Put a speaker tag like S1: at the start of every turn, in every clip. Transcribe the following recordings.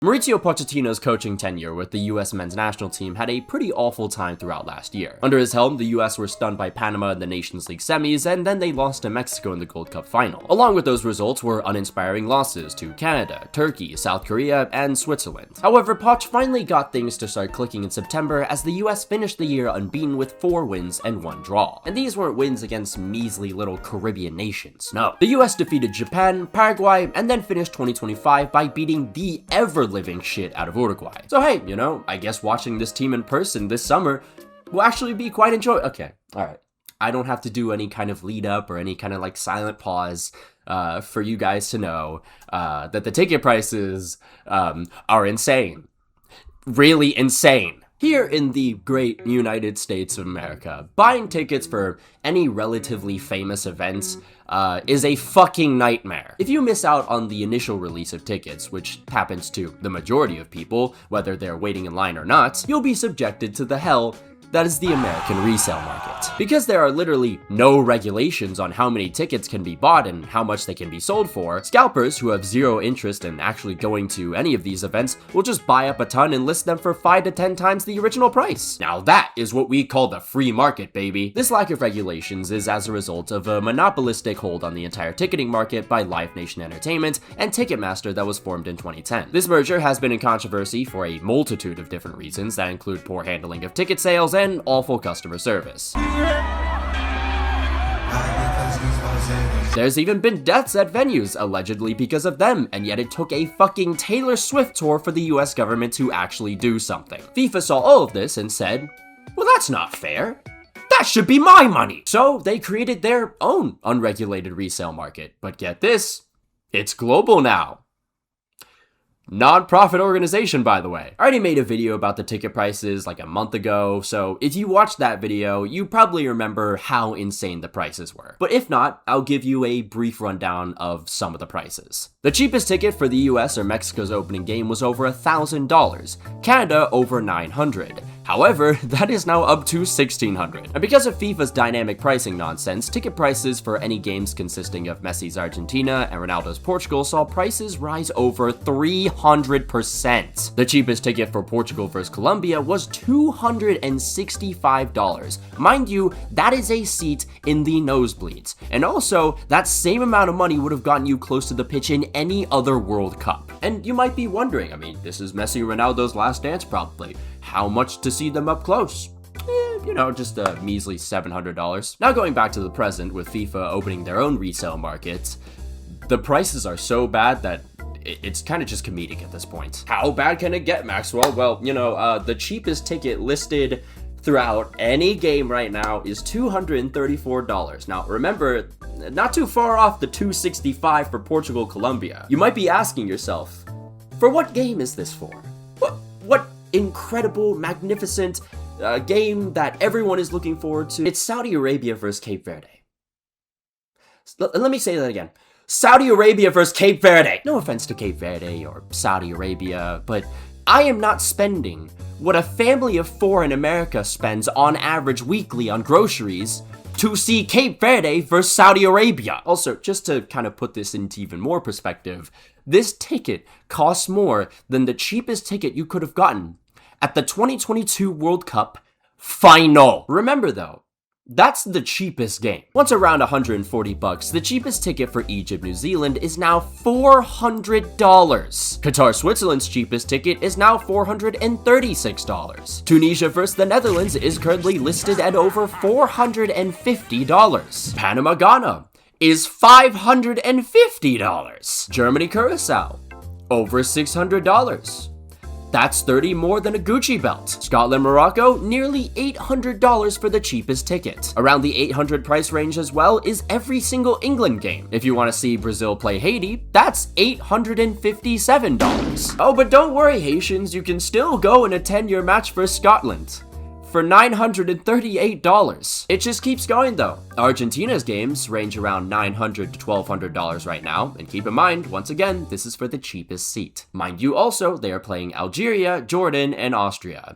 S1: Mauricio Pochettino's coaching tenure with the US men's national team had a pretty awful time throughout last year. Under his helm, the US were stunned by Panama in the Nations League semis, and then they lost to Mexico in the Gold Cup final. Along with those results were uninspiring losses to Canada, Turkey, South Korea, and Switzerland. However, Poch finally got things to start clicking in September as the US finished the year unbeaten with 4 wins and 1 draw. And these weren't wins against measly little Caribbean nations, no. The US defeated Japan, Paraguay, and then finished 2025 by beating the ever-living shit out of Uruguay. So hey, you know, I guess watching this team in person this summer will actually be quite enjoyable. Okay, alright. I don't have to do any kind of lead up or any kind of like silent pause for you guys to know that the ticket prices are insane. Really insane. Here in the great United States of America, buying tickets for any relatively famous events is a fucking nightmare. If you miss out on the initial release of tickets, which happens to the majority of people, whether they're waiting in line or not, you'll be subjected to the hell that is the American resale market. Because there are literally no regulations on how many tickets can be bought and how much they can be sold for, scalpers who have zero interest in actually going to any of these events will just buy up a ton and list them for 5 to 10 times the original price. Now that is what we call the free market, baby. This lack of regulations is as a result of a monopolistic hold on the entire ticketing market by Live Nation Entertainment and Ticketmaster that was formed in 2010. This merger has been in controversy for a multitude of different reasons that include poor handling of ticket sales and awful customer service. There's even been deaths at venues, allegedly because of them, and yet it took a fucking Taylor Swift tour for the US government to actually do something. FIFA saw all of this and said, well, that's not fair. That should be my money. So they created their own unregulated resale market. But get this, it's global now. Non-profit organization, by the way. I already made a video about the ticket prices like a month ago, so if you watched that video, you probably remember how insane the prices were. But if not, I'll give you a brief rundown of some of the prices. The cheapest ticket for the US or Mexico's opening game was over $1,000, Canada over $900. However, that is now up to $1,600. And because of FIFA's dynamic pricing nonsense, ticket prices for any games consisting of Messi's Argentina and Ronaldo's Portugal saw prices rise over 300%. The cheapest ticket for Portugal vs Colombia was $265. Mind you, that is a seat in the nosebleeds. And also, that same amount of money would have gotten you close to the pitch in any other World Cup. And you might be wondering, I mean, this is Messi Ronaldo's last dance probably. How much to see them up close? You know, just a measly $700. Now going back to the present with FIFA opening their own resale market, the prices are so bad that it's kind of just comedic at this point. How bad can it get, Maxwell? Well, you know, the cheapest ticket listed throughout any game right now is $234. Now remember, not too far off the $265 for Portugal Colombia. You might be asking yourself, for what game is this for? What incredible, magnificent game that everyone is looking forward to? It's Saudi Arabia versus Cape Verde. Let me say that again. Saudi Arabia versus Cape Verde. No offense to Cape Verde or Saudi Arabia, but I am not spending what a family of 4 in America spends on average weekly on groceries to see Cape Verde versus Saudi Arabia. Also, just to kind of put this into even more perspective, this ticket costs more than the cheapest ticket you could have gotten at the 2022 World Cup final. Remember though, that's the cheapest game. Once around $140, the cheapest ticket for Egypt, New Zealand is now $400. Qatar, Switzerland's cheapest ticket is now $436. Tunisia versus the Netherlands is currently listed at over $450. Panama, Ghana is $550. Germany, Curacao, over $600. That's 30 more than a Gucci belt. Scotland, Morocco, nearly $800 for the cheapest ticket. Around the $800 price range as well is every single England game. If you want to see Brazil play Haiti, that's $857. Oh, but don't worry, Haitians, you can still go and attend your match for Scotland for $938. It just keeps going though. Argentina's games range around $900 to $1,200 right now, and keep in mind, once again, this is for the cheapest seat. Mind you also, they are playing Algeria, Jordan, and Austria.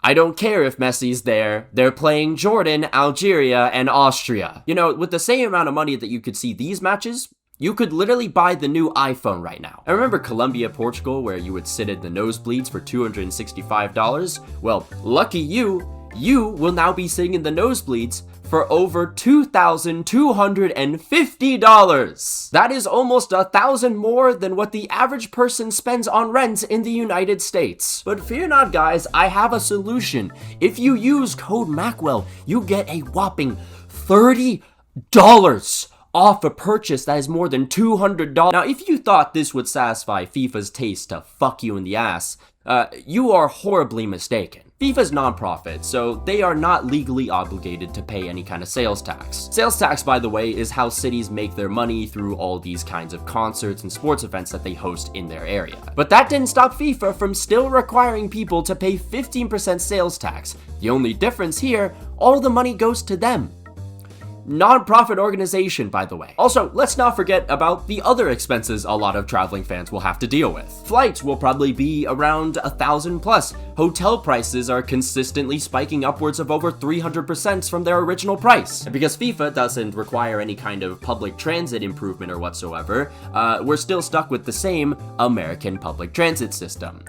S1: I don't care if Messi's there, they're playing Jordan, Algeria, and Austria. You know, with the same amount of money that you could see these matches, You could literally buy the new iPhone right now. I remember Colombia, Portugal, where you would sit in the nosebleeds for $265. Well, lucky you will now be sitting in the nosebleeds for over $2,250. That is almost $1,000 more than what the average person spends on rent in the United States. But fear not, guys, I have a solution. If you use code Macwell, you get a whopping $30 off a purchase that is more than $200. Now, if you thought this would satisfy FIFA's taste to fuck you in the ass, you are horribly mistaken. FIFA's non-profit, so they are not legally obligated to pay any kind of sales tax. Sales tax, by the way, is how cities make their money through all these kinds of concerts and sports events that they host in their area. But that didn't stop FIFA from still requiring people to pay 15% sales tax. The only difference here, all the money goes to them. Non-profit organization, by the way. Also, let's not forget about the other expenses a lot of traveling fans will have to deal with. Flights will probably be around $1,000 plus. Hotel prices are consistently spiking upwards of over 300% from their original price. And because FIFA doesn't require any kind of public transit improvement or whatsoever, we're still stuck with the same American public transit system,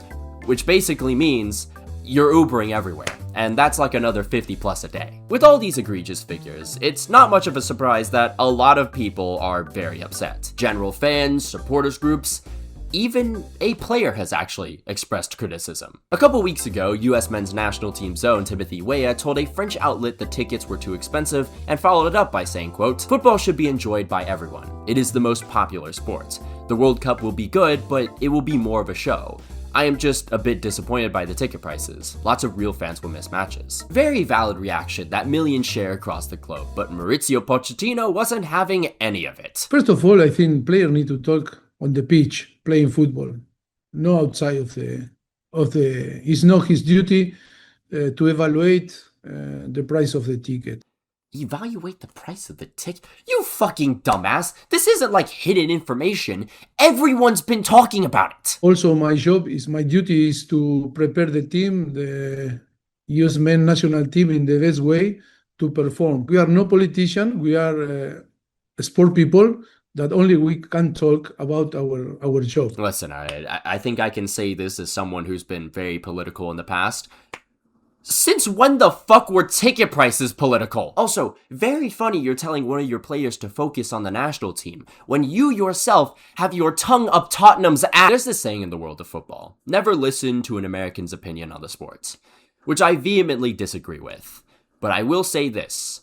S1: which basically means you're Ubering everywhere, and that's like another 50 plus a day. With all these egregious figures, it's not much of a surprise that a lot of people are very upset. General fans, supporters groups, even a player has actually expressed criticism. A couple weeks ago, US men's national team's own Timothy Weah told a French outlet the tickets were too expensive and followed it up by saying, quote, "Football should be enjoyed by everyone. It is the most popular sport. The World Cup will be good, but it will be more of a show. I am just a bit disappointed by the ticket prices. Lots of real fans will miss matches." Very valid reaction that millions share across the globe, but Maurizio Pochettino wasn't having any of it.
S2: First of all, I think players need to talk on the pitch, playing football, no outside of the. It's not his duty to evaluate the price of the ticket.
S1: Evaluate the price of the ticket? You fucking dumbass. This isn't like hidden information. Everyone's been talking about it.
S2: Also, my duty is to prepare the team, the US men national team, in the best way to perform. We are no politician. We are sport people that only we can talk about our job.
S1: Listen, I think I can say this as someone who's been very political in the past. Since when the fuck were ticket prices political? Also, very funny you're telling one of your players to focus on the national team when you yourself have your tongue up Tottenham's ass. There's this saying in the world of football: never listen to an American's opinion on the sports, which I vehemently disagree with. But I will say this: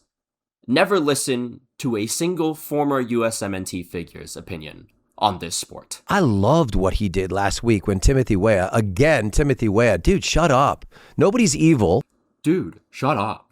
S1: never listen to a single former USMNT figure's opinion on this sport.
S3: I loved what he did last week when Timothy Weah, dude, shut up. Nobody's evil.
S1: Dude, shut up.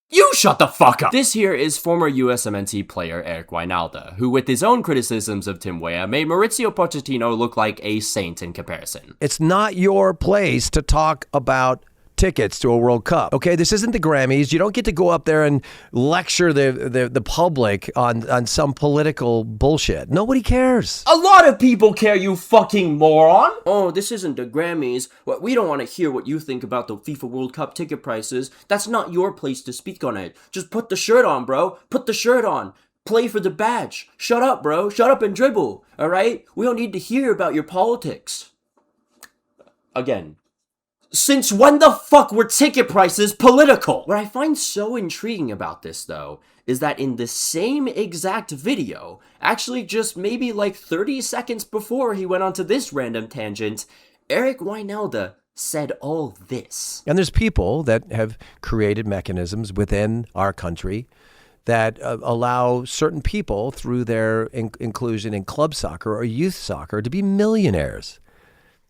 S1: You shut the fuck up! This here is former USMNT player Eric WYNALDA, who with his own criticisms of Tim Weah made Maurizio Pochettino look like a saint in comparison.
S3: It's not your place to talk about tickets to a World Cup. Okay, this isn't the Grammys. You don't get to go up there and lecture the public on some political bullshit. Nobody cares.
S1: A lot of people care, you fucking moron! Oh, this isn't the Grammys. We don't want to hear what you think about the FIFA World Cup ticket prices. That's not your place to speak on it. Just put the shirt on, bro. Put the shirt on. Play for the badge. Shut up, bro. Shut up and dribble. Alright? We don't need to hear about your politics. Again, since when the fuck were ticket prices political? What I find so intriguing about this, though, is that in the same exact video, actually just maybe like 30 seconds before he went onto this random tangent, Eric WYNALDA said all this.
S3: And there's people that have created mechanisms within our country that allow certain people through their inclusion in club soccer or youth soccer to be millionaires.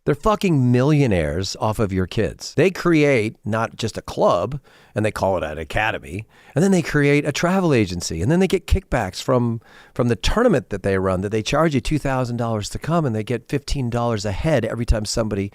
S3: They're fucking millionaires off of your kids. They create not just a club, and they call it an academy, and then they create a travel agency, and then they get kickbacks from the tournament that they run, that they charge you $2,000 to come, and they get $15 a head every time somebody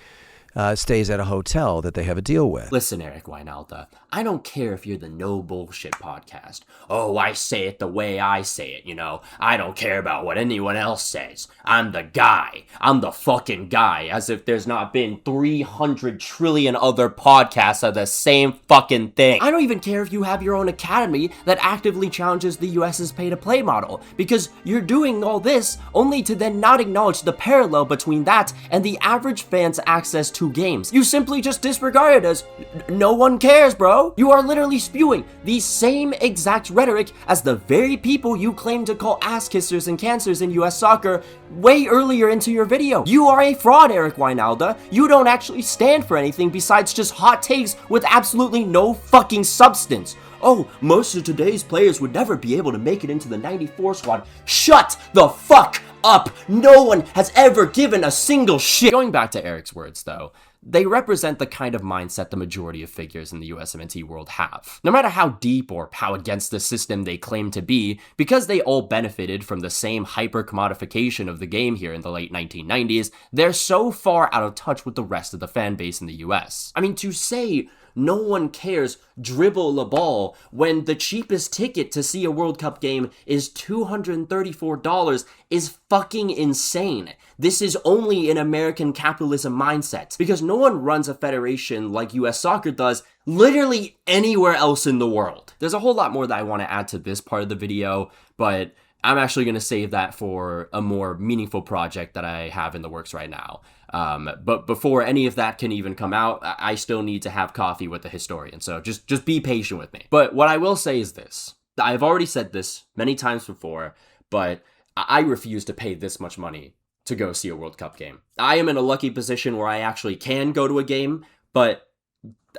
S3: stays at a hotel that they have a deal with.
S1: Listen, Eric Wynalda, I don't care if you're the no bullshit podcast. Oh, I say it the way I say it, you know. I don't care about what anyone else says. I'm the guy. I'm the fucking guy. As if there's not been 300 trillion other podcasts of the same fucking thing. I don't even care if you have your own academy that actively challenges the US's pay-to-play model, because you're doing all this only to then not acknowledge the parallel between that and the average fan's access to games. You simply just disregard it as no one cares, bro. You are literally spewing the same exact rhetoric as the very people you claim to call ass kissers and cancers in US soccer way earlier into your video. You are a fraud, Eric Wynalda. You don't actually stand for anything besides just hot takes with absolutely no fucking substance. Oh, most of today's players would never be able to make it into the 94 squad. Shut the fuck up! No one has ever given a single shit! Going back to Eric's words, though, they represent the kind of mindset the majority of figures in the USMNT world have. No matter how deep or how against the system they claim to be, because they all benefited from the same hyper-commodification of the game here in the late 1990s, they're so far out of touch with the rest of the fan base in the US. I mean, to say no one cares, dribble the ball, when the cheapest ticket to see a World Cup game is $234 is fucking insane. This is only an American capitalism mindset, because no one runs a federation like US Soccer does literally anywhere else in the world. There's a whole lot more that I want to add to this part of the video, but I'm actually going to save that for a more meaningful project that I have in the works right now. But before any of that can even come out, I still need to have coffee with the historian, so just be patient with me. But what I will say is this. I've already said this many times before, but I refuse to pay this much money to go see a World Cup game. I am in a lucky position where I actually can go to a game, but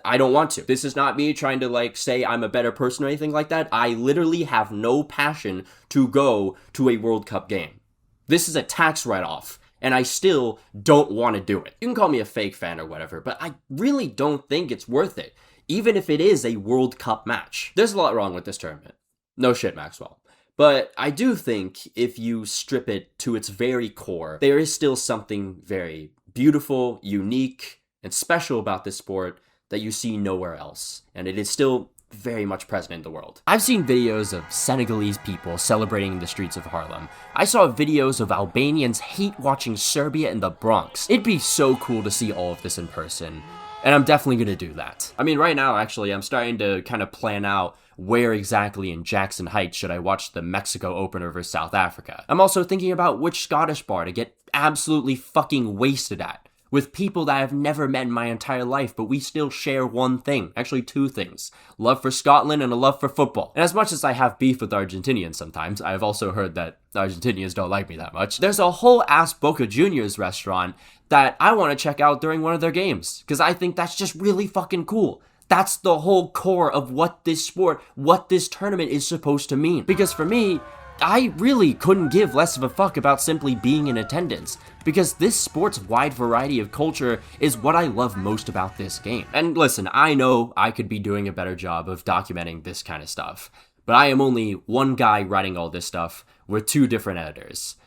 S1: I don't want to. This is not me trying to say I'm a better person or anything like that. I literally have no passion to go to a World Cup game. This is a tax write-off, and I still don't want to do it. You can call me a fake fan or whatever, but I really don't think it's worth it, even if it is a World Cup match. There's a lot wrong with this tournament. No shit, Maxwell. But I do think if you strip it to its very core, there is still something very beautiful, unique, and special about this sport that you see nowhere else, and it is still very much present in the world. I've seen videos of Senegalese people celebrating in the streets of Harlem. I saw videos of Albanians hate watching Serbia in the Bronx. It'd be so cool to see all of this in person, and I'm definitely gonna do that. I mean, right now, actually, I'm starting to kind of plan out where exactly in Jackson Heights should I watch the Mexico opener versus South Africa. I'm also thinking about which Scottish bar to get absolutely fucking wasted at, with people that I've never met in my entire life, but we still share one thing. Actually, two things. Love for Scotland and a love for football. And as much as I have beef with Argentinians sometimes, I've also heard that Argentinians don't like me that much. There's a whole ass Boca Juniors restaurant that I want to check out during one of their games, because I think that's just really fucking cool. That's the whole core of what this sport, what this tournament is supposed to mean. Because for me, I really couldn't give less of a fuck about simply being in attendance, because this sport's wide variety of culture is what I love most about this game. And listen, I know I could be doing a better job of documenting this kind of stuff, but I am only one guy writing all this stuff with two different editors.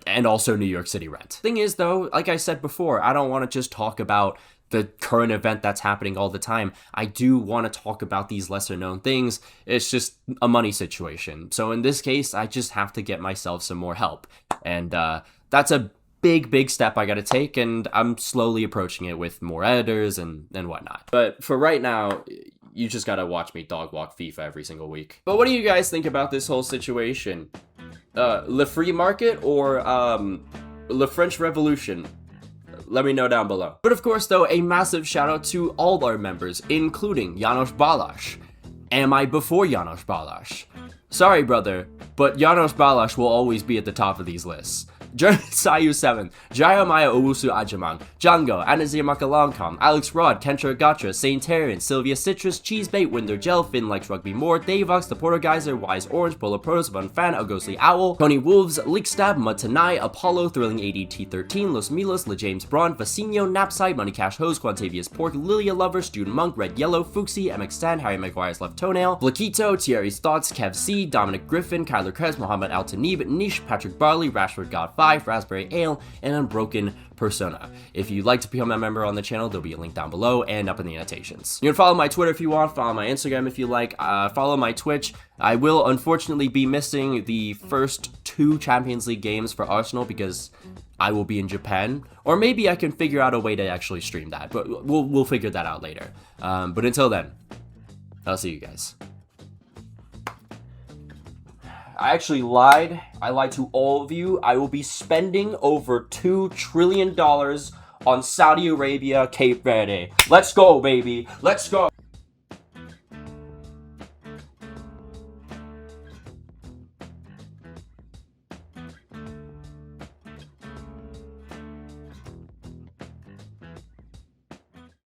S1: And also New York City rent. Thing is though, like I said before, I don't want to just talk about the current event that's happening all the time. I do want to talk about these lesser known things. It's just a money situation. So in this case, I just have to get myself some more help. And that's a big step I gotta take, and I'm slowly approaching it with more editors and whatnot. But for right now, you just gotta watch me dog walk FIFA every single week. But what do you guys think about this whole situation? Le free market or Le French Revolution? Let me know down below. But of course though, a massive shout out to all our members, including Janos Balas. Am I before Janos Balas? Sorry brother, but Janos Balas will always be at the top of these lists. Sayu 7, Jayamaya Owusu Ajamang, Django, Anazir Makalangkam, Alex Rod, Kentra Gatra, Saint Terran, Sylvia Citrus, Cheesebait, Winder Gel, Finn Likes Rugby More, Davox, The Porter Geyser, Wise Orange, Polar Protos, Fun Fan, A Ghostly Owl, Tony Wolves, Leakstab, Matanai, Apollo, Thrilling ADT13, Los Milos, LeJames Braun, Vecino, Napside, Money Cash Hose, Quantavious Pork, Lilia Lover, Student Monk, Red Yellow, Fuxi, MX Stan, Harry Maguire's Left Toenail, Blaquito, Thierry's Thoughts, Kev C, Dominic Griffin, Kyler Kress, Mohammed Altanib, Nish, Patrick Barley, Rashford God5, 5, Raspberry Ale, and Unbroken Persona. If you'd like to become a member on the channel, there'll be a link down below and up in the annotations. You can follow my Twitter if you want, follow my Instagram if you like, follow my Twitch. I will unfortunately be missing the first 2 Champions League games for Arsenal because I will be in Japan, or maybe I can figure out a way to actually stream that, but we'll figure that out later. But until then, I'll see you guys. I actually lied. I lied to all of you. I will be spending over $2 trillion on Saudi Arabia, Cape Verde. Let's go, baby. Let's go.